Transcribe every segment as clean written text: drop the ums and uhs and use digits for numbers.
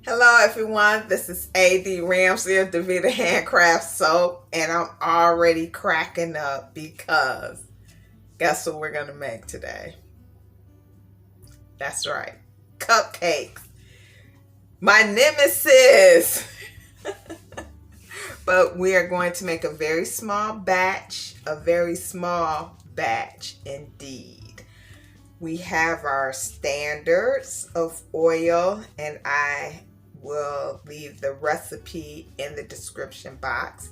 Hello everyone, this is A.D. Ramsey of Davita Handcraft Soap, and I'm already cracking up because guess what we're going to make today? That's right, cupcakes. My nemesis! But we are going to make a very small batch indeed. We have our standards of oil, and I will leave the recipe in the description box.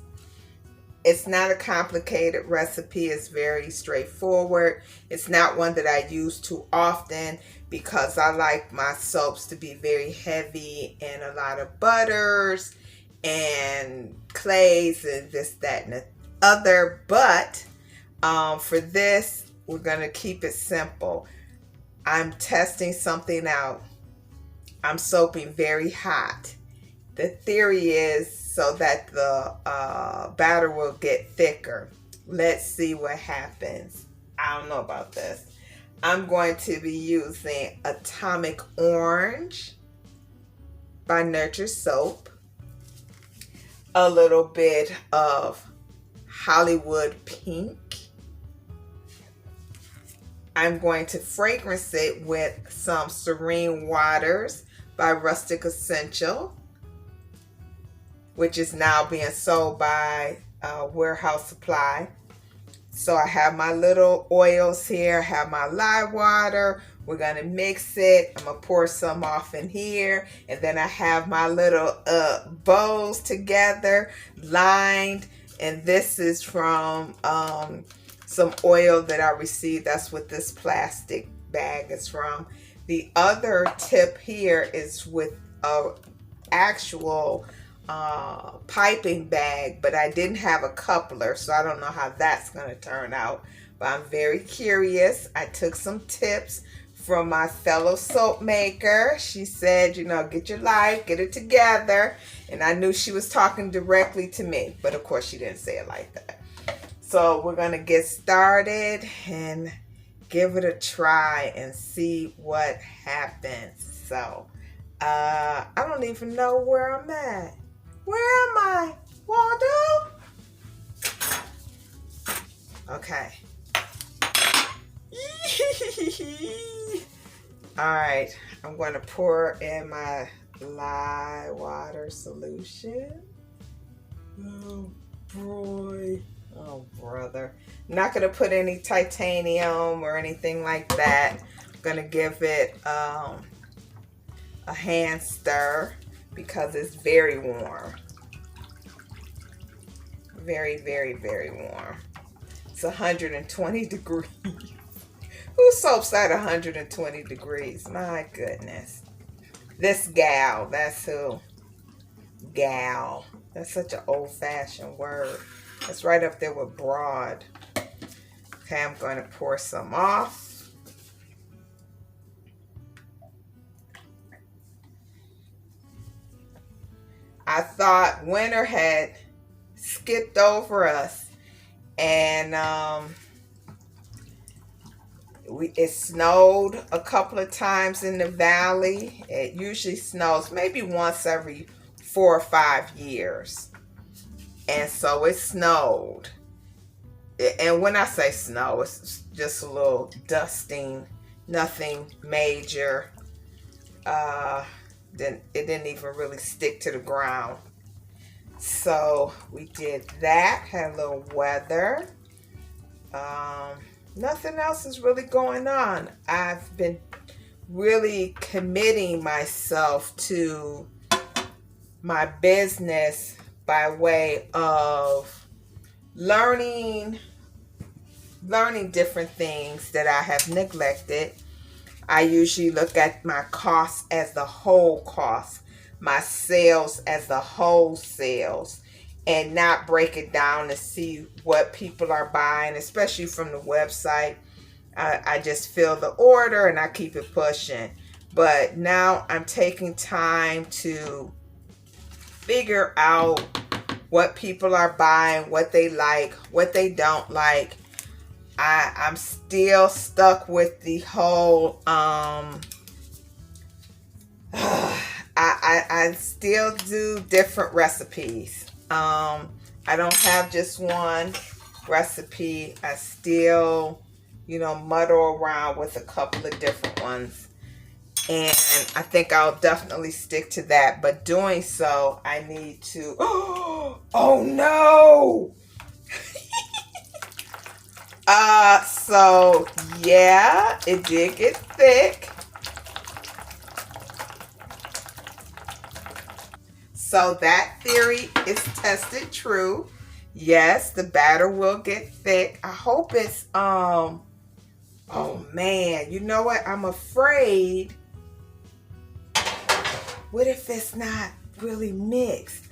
It's not a complicated recipe. It's very straightforward. It's not one that I use too often because I like my soaps to be very heavy in a lot of butters and clays and this, that, and the other. But for this, we're going to keep it simple. I'm testing something out. I'm soaping very hot. The theory is so that the batter will get thicker. Let's see what happens. I don't know about this. I'm going to be using Atomic Orange by Nurture Soap, a little bit of Hollywood Pink. I'm going to fragrance it with some Serene Waters by Rustic Essential, which is now being sold by Warehouse Supply. So I have my little oils here, I have my lye water. We're going to mix it. I'm going to pour some off in here. And then I have my little bowls together, lined. And this is from some oil that I received. That's what this plastic bag is from. The other tip here is with a actual piping bag, but I didn't have a coupler, so I don't know how that's going to turn out. But I'm very curious. I took some tips from my fellow soap maker. She said, you know, get your life, get it together. And I knew she was talking directly to me, but of course she didn't say it like that. So we're going to get started and give it a try and see what happens. So I don't even know where I'm at. Where am I? Waldo? Okay. Alright, I'm going to pour in my lye water solution. Oh boy. Oh brother. I'm not going to put any titanium or anything like that. I'm going to give it a hand stir because it's very warm. Very, very, very warm. It's 120 degrees. Who soaps at 120 degrees? My goodness. This gal, that's who. Gal. That's such an old-fashioned word. That's right up there with broad. Okay, I'm going to pour some off. I thought winter had skipped over us, and it snowed a couple of times in the valley. It usually snows maybe once every 4 or 5 years. And so it snowed. And when I say snow, it's just a little dusting, nothing major. Then it didn't even really stick to the ground. So we did that, had a little weather. Nothing else is really going on. I've been really committing myself to my business by way of learning different things that I have neglected. I usually look at my costs as the whole cost, my sales as the whole sales, and not break it down to see what people are buying, especially from the website. I just fill the order and I keep it pushing. But now I'm taking time to figure out what people are buying, what they like, what they don't like. I'm still stuck with the whole I I still do different recipes. I don't have just one recipe. I still, muddle around with a couple of different ones. And I think I'll definitely stick to that. But doing so, I need to... Oh no! So yeah, it did get thick. So that theory is tested true. Yes, the batter will get thick. I hope it's oh man, you know what? I'm afraid. What if it's not really mixed?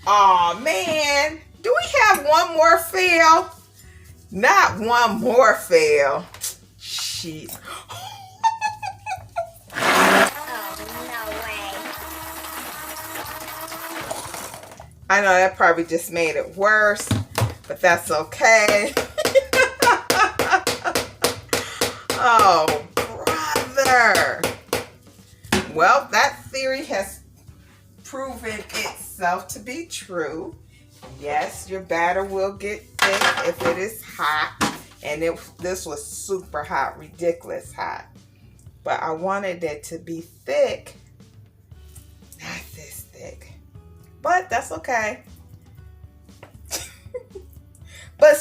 Oh man, do we have one more fail? Not one more fail. Shit. I know that probably just made it worse, but that's okay. Oh, brother. Well, that theory has proven itself to be true. Yes, your batter will get thick if it is hot. And this was super hot, ridiculous hot. But I wanted it to be thick. Not this thick. But that's okay. But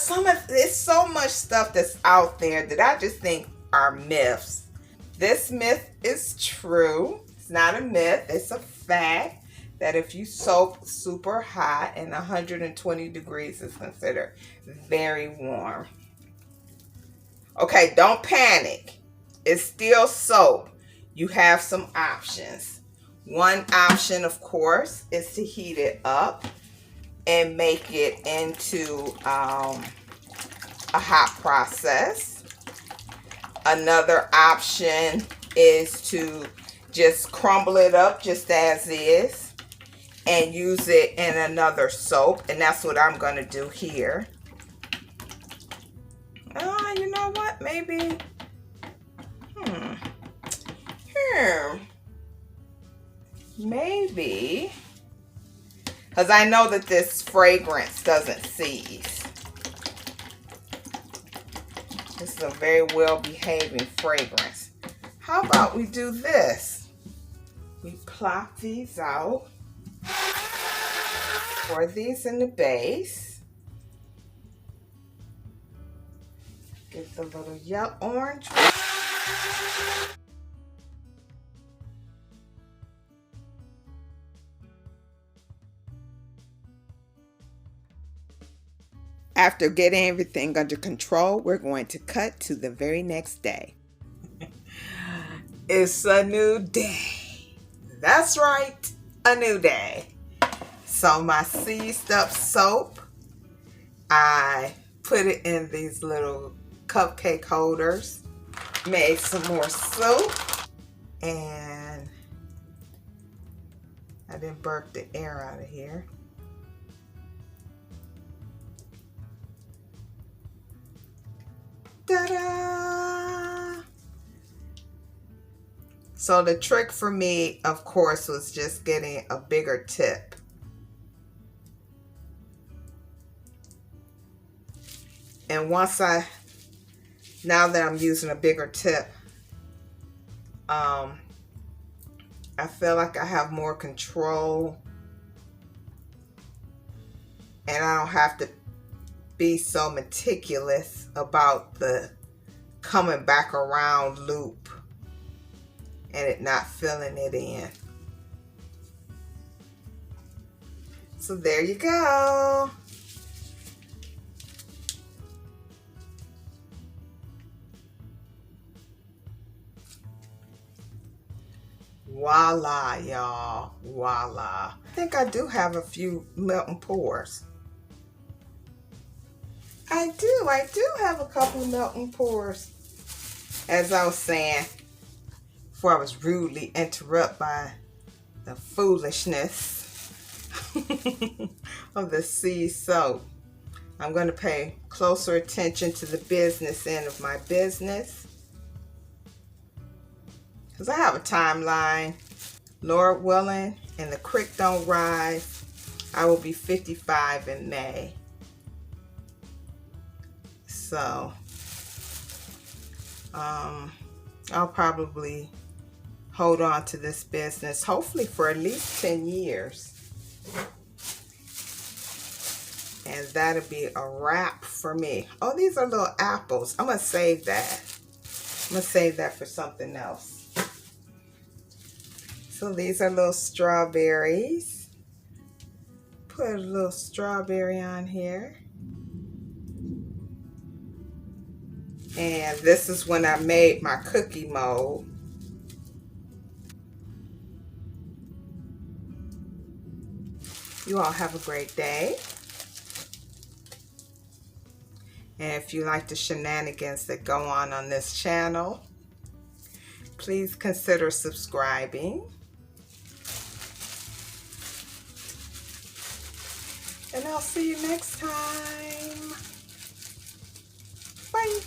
there's so much stuff that's out there that I just think are myths. This myth is true. It's not a myth, it's a fact that if you soak super hot and 120 degrees is considered very warm. Okay, don't panic. It's still soap. You have some options. One option, of course, is to heat it up and make it into a hot process. Another option is to just crumble it up just as is and use it in another soap, and that's what I'm going to do here. You know what? Maybe here. Maybe, because I know that this fragrance doesn't seize. This is a very well behaving fragrance. How about we do this? We plop these out. Pour these in the base. Get the little yellow orange. After getting everything under control, we're going to cut to the very next day. It's a new day. That's right, a new day. So my seized up soap, I put it in these little cupcake holders, made some more soap, and I didn't burp the air out of here. Ta-da! So the trick for me, of course, was just getting a bigger tip. And now that I'm using a bigger tip, I feel like I have more control, and I don't have to be so meticulous about the coming back around loop and it not filling it in. So there you go. Voila, y'all. Voila. I think I do have a few melting pores. I do have a couple of melting pores. As I was saying, before I was rudely interrupted by the foolishness of the sea soap. I'm going to pay closer attention to the business end of my business, because I have a timeline. Lord willing, and the creek don't rise, I will be 55 in May. So, I'll probably hold on to this business, hopefully for at least 10 years. And that'll be a wrap for me. Oh, these are little apples. I'm going to save that. I'm going to save that for something else. So these are little strawberries. Put a little strawberry on here. And this is when I made my cookie mold. You all have a great day. And if you like the shenanigans that go on this channel, please consider subscribing. And I'll see you next time. Bye.